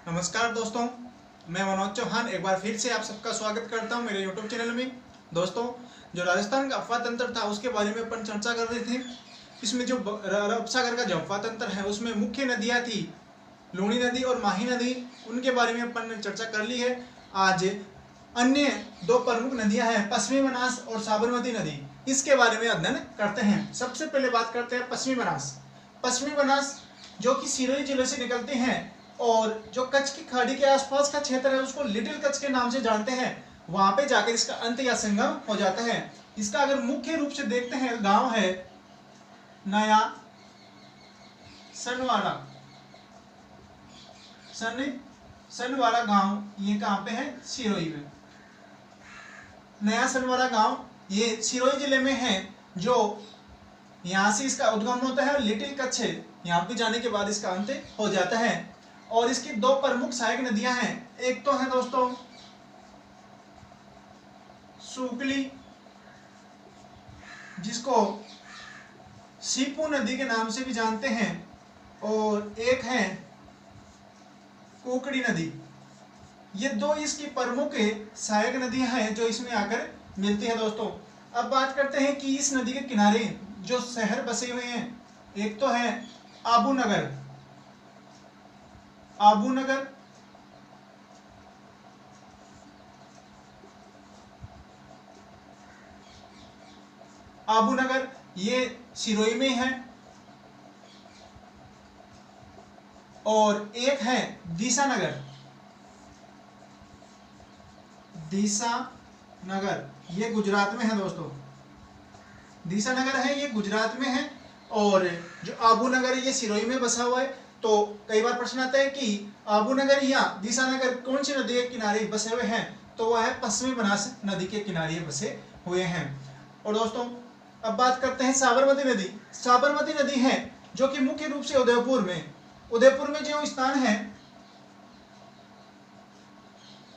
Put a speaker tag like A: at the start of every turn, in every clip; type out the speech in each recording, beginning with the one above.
A: नमस्कार दोस्तों, मैं मनोज चौहान एक बार फिर से आप सबका स्वागत करता हूं मेरे YouTube चैनल में। दोस्तों, जो राजस्थान का अफवाह तंत्र था उसके बारे में अपन चर्चा कर रहे थे। इसमें जो अरब सागर का जो अफवाह तंत्र है उसमें मुख्य नदियां थी लूणी नदी और माही नदी, उनके बारे में अपन ने चर्चा कर ली है। आज अन्य दो प्रमुख नदियां हैं पश्चिमी बनास और साबरमती नदी, इसके बारे में अध्ययन करते हैं। सबसे पहले बात करते हैं पश्चिमी बनास। पश्चिमी बनास जो कि सिरोही जिले से निकलती हैं और जो कच्छ की खाड़ी के आसपास का क्षेत्र है उसको लिटिल कच्छ के नाम से जानते हैं, वहां पे जाकर इसका अंत या संगम हो जाता है। इसका अगर मुख्य रूप से देखते हैं, गांव है नया सनवाड़ा। सनवाड़ा गांव ये कहां पे है? सिरोही में। नया सनवाड़ा गांव ये सिरोही जिले में है। जो यहाँ से इसका उद्गम होता है, लिटिल कच्छ है, यहाँ पे जाने के बाद इसका अंत हो जाता है। और इसकी दो प्रमुख सहायक नदियां हैं। एक तो है दोस्तों सुकली, जिसको सीपू नदी के नाम से भी जानते हैं, और एक है कुकड़ी नदी। ये दो इसकी प्रमुख सहायक नदियां हैं जो इसमें आकर मिलती है। दोस्तों, अब बात करते हैं कि इस नदी के किनारे जो शहर बसे हुए हैं, एक तो है आबू नगर। आबू नगर, आबू नगर ये सिरोही में है। और एक है दीसा नगर। दीसा नगर ये गुजरात में है। दोस्तों, दीसा नगर है ये गुजरात में है। और जो आबू नगर है ये सिरोही में बसा हुआ है। तो कई बार प्रश्न आता है कि आबू नगर या दीसा नगर कौन सी नदी के किनारे बसे हुए हैं? तो वह है पश्चिमी बनास नदी के किनारे बसे हुए हैं। और दोस्तों, अब बात करते हैं साबरमती नदी। साबरमती नदी है जो कि मुख्य रूप से उदयपुर में जो स्थान है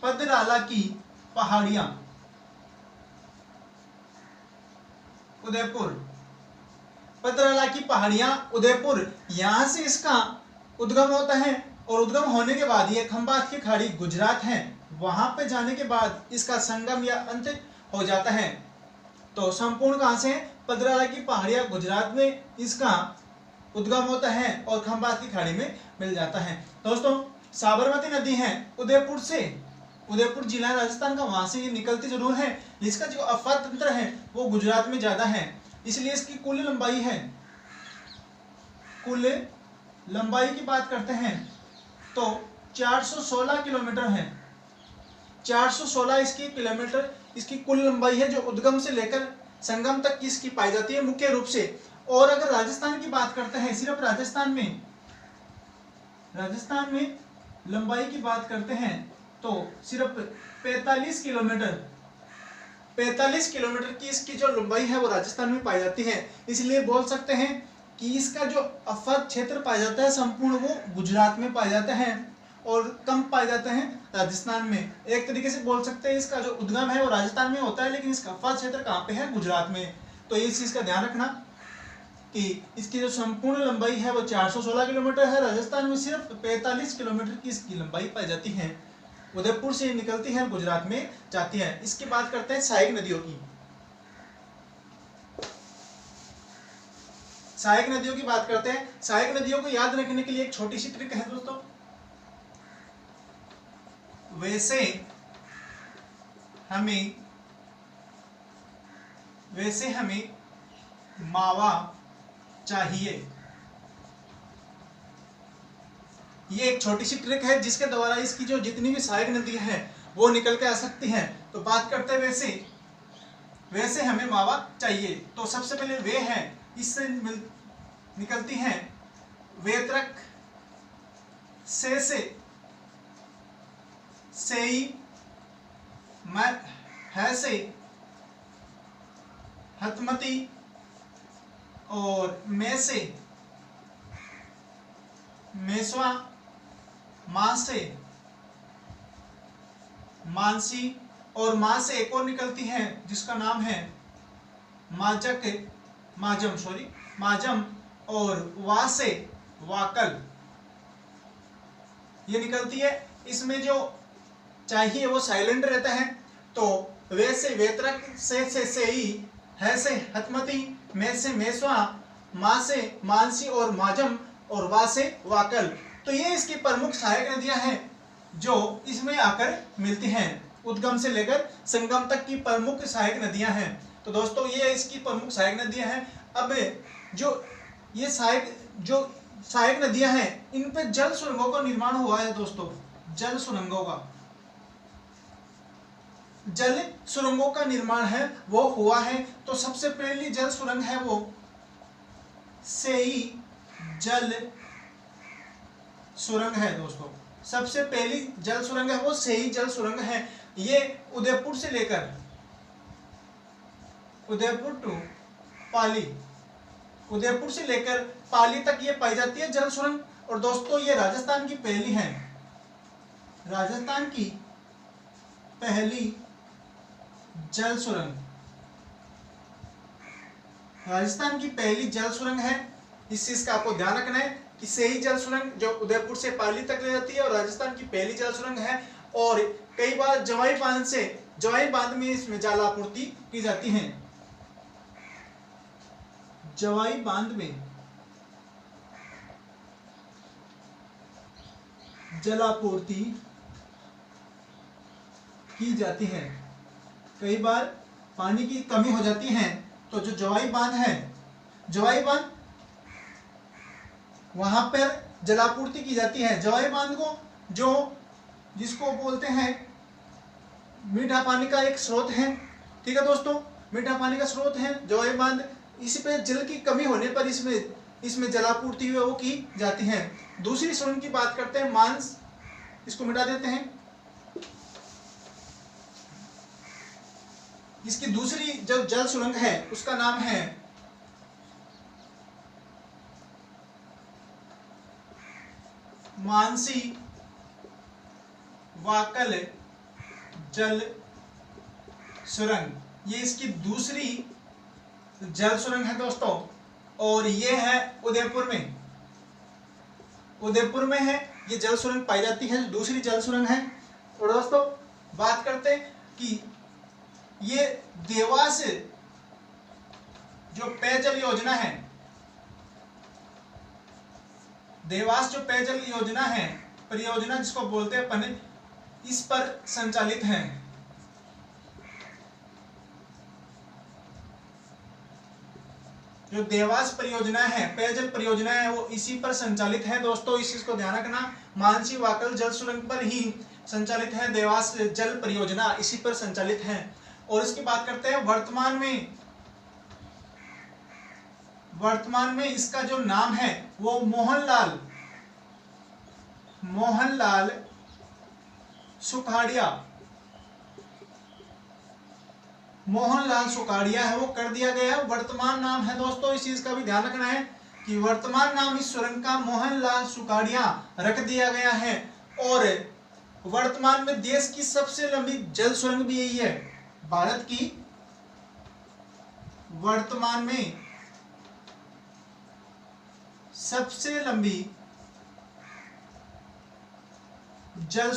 A: पदराला की पहाड़ियां, उदयपुर, पदराला की पहाड़ियां उदयपुर, यहां से इसका उद्गम होता है। और उद्गम होने के बाद ये खंबात की खाड़ी गुजरात है, वहां पे जाने के बाद इसका संगम या अंत हो जाता है। तो संपूर्ण कहां से? पदराला की पहाड़ियां गुजरात में इसका उद्गम होता है और खंबात की खाड़ी में मिल जाता है। दोस्तों, साबरमती नदी है उदयपुर से, उदयपुर जिला राजस्थान का, वहां से ये निकलती जरूर है। इसका जो अफवाह तंत्र है वो गुजरात में ज्यादा है, इसलिए इसकी कुल लंबाई है, कुल लंबाई की बात करते हैं तो 416 किलोमीटर है। 416 इसकी किलोमीटर इसकी कुल लंबाई है जो उद्गम से लेकर संगम तक इसकी पाई जाती है मुख्य रूप से। और अगर राजस्थान की बात करते हैं, सिर्फ राजस्थान में लंबाई की बात करते हैं तो सिर्फ 45 किलोमीटर की इसकी जो लंबाई है वो राजस्थान में पाई जाती है। इसलिए बोल सकते हैं कि इसका जो अफवाह क्षेत्र पाया जाता है संपूर्ण वो गुजरात में पाया जाता है और कम पाए जाते हैं राजस्थान में। एक तरीके से बोल सकते हैं इसका जो उद्गम है वो राजस्थान में होता है, लेकिन इसका अफवाह क्षेत्र कहाँ पे है? गुजरात में। तो इस चीज का ध्यान रखना कि इसकी जो संपूर्ण लंबाई है वो 416 किलोमीटर है। राजस्थान में सिर्फ 45 किलोमीटर की इसकी लंबाई पाई जाती है। उदयपुर से निकलती है, गुजरात में जाती है। इसकी बात करते हैं सहायक नदियों की। सहायक नदियों की बात करते हैं। सहायक नदियों को याद रखने के लिए एक छोटी सी ट्रिक है दोस्तों। वैसे हमें मावा चाहिए, ये एक छोटी सी ट्रिक है जिसके द्वारा इसकी जो जितनी भी सहायक नदी है वो निकल के आ सकती हैं। तो बात करते हैं वैसे हमें मावा चाहिए। तो सबसे पहले वे है, इससे निकलती हैं वेत्रक, से है से हतमती और में से मेसवा, मां से मानसी, और मां से एक और निकलती है जिसका नाम है माजम, और वा से वाकल। ये निकलती है। इसमें जो चाहिए वो साइलेंट रहता है। तो वे से वेत्रक, से ही, है से हतमती, में से मेस्वा, माँ से मानसी और माजम, और वा से वाकल। तो ये इसकी प्रमुख सहायक नदियां हैं जो इसमें आकर मिलती हैं। उद्गम से लेकर संगम तक की प्रमुख सहायक नदियां हैं। तो दोस्तों ये इसकी प्रमुख सहायक नदियां हैं। अब जो ये सहायक नदियां हैं, इन पे जल सुरंगों का निर्माण हुआ है दोस्तों। जल सुरंगों का निर्माण है वो हुआ है। तो सबसे पहली जल सुरंग है वो सेई जल सुरंग है दोस्तों। सबसे पहली जल सुरंग है वो सेई जल सुरंग है। ये उदयपुर से लेकर उदयपुर से लेकर पाली तक ये पाई जाती है जल सुरंग। और दोस्तों ये राजस्थान की पहली है, राजस्थान की पहली जल सुरंग, राजस्थान की पहली जल सुरंग है। इस चीज का आपको ध्यान रखना है कि सेई जल सुरंग जो उदयपुर से पाली तक ले जाती है और राजस्थान की पहली जल सुरंग है। और कई बार जवाई बांध में इसमें जल आपूर्ति की जाती है। जवाई बांध में जलापूर्ति की जाती है। कई बार पानी की कमी हो जाती है तो जो जवाई बांध है, जवाई बांध वहां पर जलापूर्ति की जाती है। जवाई बांध को जिसको बोलते हैं मीठा पानी का एक स्रोत है। ठीक है दोस्तों, मीठा पानी का स्रोत है जवाई बांध। इस पे जल की कमी होने पर इसमें जलापूर्ति वो की जाती है। दूसरी सुरंग की बात करते हैं, मांस, इसको मिटा देते हैं। इसकी दूसरी जो जल सुरंग है उसका नाम है मानसी वाकल जल सुरंग। ये इसकी दूसरी जल सुरंग है दोस्तों। और ये है उदयपुर में है ये जल सुरंग पाई जाती है, जो दूसरी जल सुरंग है। और दोस्तों बात करते हैं कि ये देवास जो पेयजल योजना है, देवास जो पेयजल योजना है, परियोजना जिसको बोलते हैं अपन, इस पर संचालित है। जो देवास परियोजना है, पेयजल परियोजना है, वो इसी पर संचालित है दोस्तों। इस चीज को ध्यान रखना, मानसी वाकल जल सुरंग पर ही संचालित है देवास जल परियोजना, इसी पर संचालित है। और इसकी बात करते हैं वर्तमान में इसका जो नाम है वो मोहनलाल सुखाड़िया है, वो कर दिया गया है। वर्तमान नाम है दोस्तों, इस चीज का भी ध्यान रखना है कि वर्तमान नाम इस सुरंग का मोहनलाल सुखाड़िया रख दिया गया है। और वर्तमान में देश की सबसे लंबी जल सुरंग भी यही है। भारत की वर्तमान में सबसे लंबी जल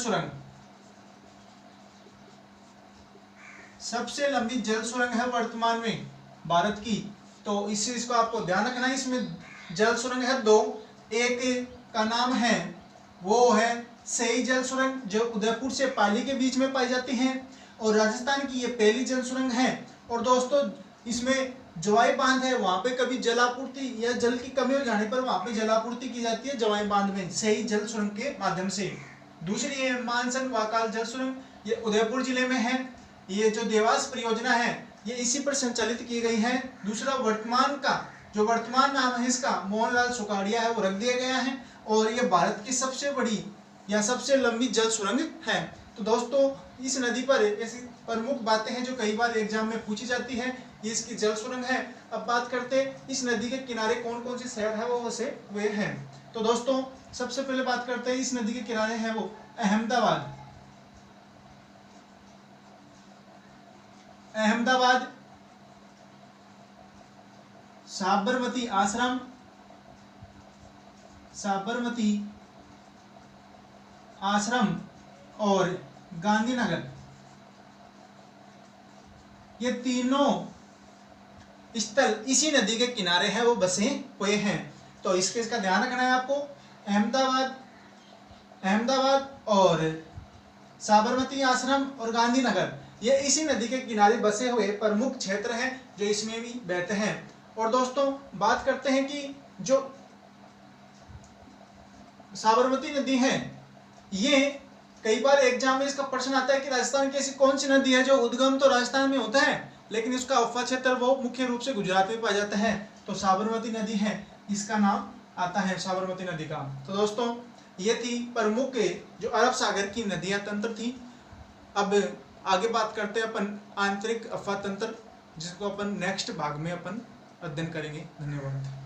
A: सुरंग है वर्तमान में भारत की। तो इस चीज को आपको ध्यान रखना है। इसमें जल सुरंग है दो, एक का नाम है वो है सेई जल सुरंग जो उदयपुर से पाली के बीच में पाई जाती है, और राजस्थान की ये पहली जल सुरंग है। और दोस्तों इसमें जवाई बांध है, वहां पे कभी जलापूर्ति या जल की कमी हो जाने पर वहां पे जलापूर्ति की जाती है जवाई बांध में सेई जल सुरंग के माध्यम से। दूसरी है मानसन वाकाल जल सुरंग, ये उदयपुर जिले में है। ये जो देवास परियोजना है ये इसी पर संचालित की गई है। दूसरा वर्तमान नाम है इसका मोहनलाल सुखाड़िया है, वो रख दिया गया है। और ये भारत की सबसे बड़ी या सबसे लंबी जल सुरंग है। तो दोस्तों इस नदी पर ऐसी प्रमुख बातें हैं जो कई बार एग्जाम में पूछी जाती है, ये इसकी जल सुरंग है। अब बात करते हैं इस नदी के किनारे कौन कौन से शहर है वे हैं। तो दोस्तों सबसे पहले बात करते हैं इस नदी के किनारे है वो अहमदाबाद, साबरमती आश्रम और गांधीनगर, ये तीनों स्थल इसी नदी के किनारे है, वो बसे हुए हैं। तो इसका ध्यान रखना है आपको। अहमदाबाद और साबरमती आश्रम और गांधीनगर ये इसी नदी के किनारे बसे हुए प्रमुख क्षेत्र हैं जो इसमें भी बहते हैं। और दोस्तों बात करते हैं कि जो साबरमती नदी है, ये कई बार एग्जाम में इसका प्रश्न आता है कि राजस्थान की ऐसी कौन सी नदी है जो उद्गम तो राजस्थान में होता है लेकिन उसका अफवा क्षेत्र वो मुख्य रूप से गुजरात में पाया जाता है। तो साबरमती नदी है, इसका नाम आता है साबरमती नदी का। तो दोस्तों ये थी प्रमुख जो अरब सागर की नदियां तंत्र थी। अब आगे बात करते हैं अपन आंतरिक अफवाह तंत्र, जिसको अपन नेक्स्ट भाग में अपन अध्ययन करेंगे। धन्यवाद।